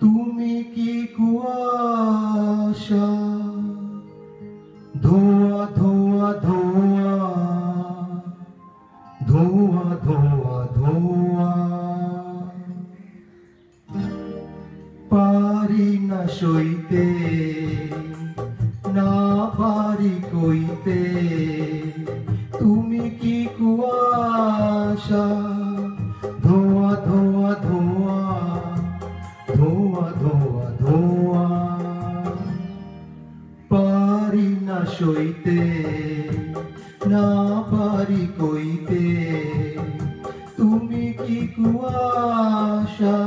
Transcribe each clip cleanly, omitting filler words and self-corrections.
তুমি কি কুয়াশা, ধোঁয়া ধোঁয়া ধোঁয়া, ধোঁয়া ধোঁয়া ধোঁয়া, পারি না সইতে, না পারি কইতে। তুমি কি কুয়াশা, ধোঁয়া ধোঁয়া ধোঁয়া, ধোঁয়া ধোঁয়া ধোঁয়া, পারি না সইতে, না পারি কইতে। তুমি কি কুয়াশা,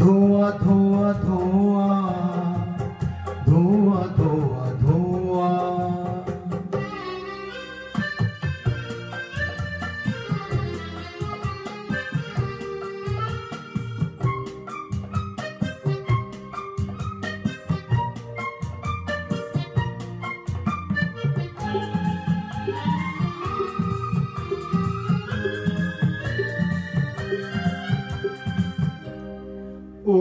ধোঁয়া ধোঁয়া ধোঁয়া, ধোঁয়া ধোঁয়া ধোঁয়া। ও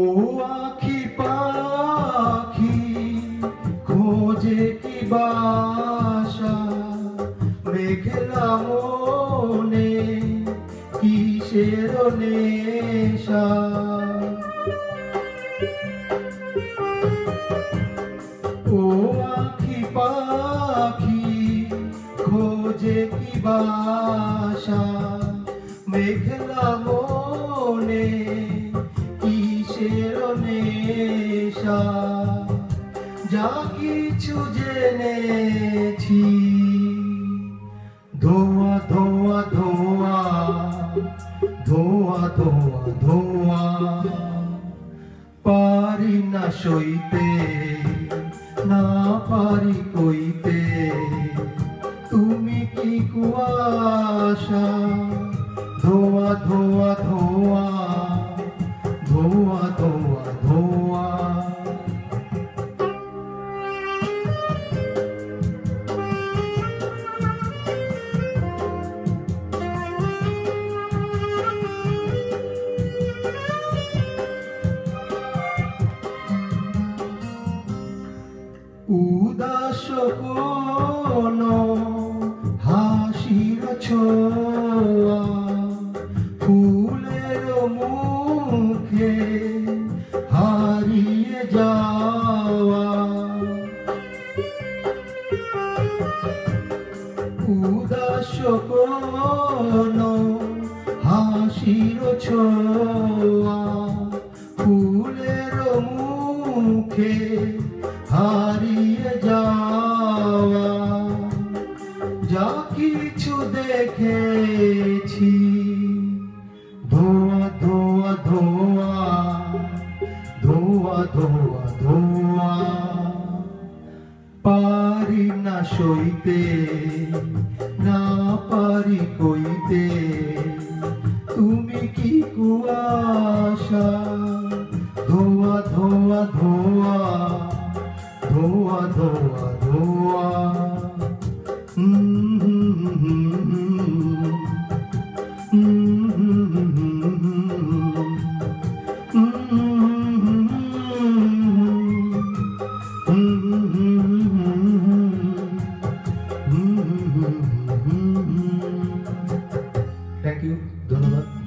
আখি পাখি খোঁজে কি বাসা, মেঘলা মনে কিসের নেশা। ও আখি পাখি খোঁজে কি বাসা, মেঘলা মনে কিসের নেশা। যা কিছু জেনেছি, ধোঁয়া ধোঁয়া ধোঁয়া, ধোঁয়া ধোঁয়া ধোঁয়া, পারি না সইতে, না পারি কইতে। তুমি কি কুয়াশা, ধোঁয়া ধোঁয়া ধোঁয়া, ধোঁয়া ধোঁয়া ধোঁয়া। উদাস কোনো হাসির ছোঁয়া, ফুলের মুখে হারিয়ে যাওয়া। উদাস কোনো হাসির ছোঁয়া, ফুলের মুখে হারিয়ে যাওয়া। যা কিছু দেখেছি, ধোঁয়া ধোঁয়া ধোঁয়া, ধোঁয়া ধোঁয়া ধোঁয়া, পারি না সইতে, না পারি কইতে। তুমি কি কুয়াশা, ধোঁয়া ধোঁয়া ধোঁয়া, ধোঁয়া ধোঁয়া ধোঁয়া। থ্যাংক ইউ, ধন্যবাদ।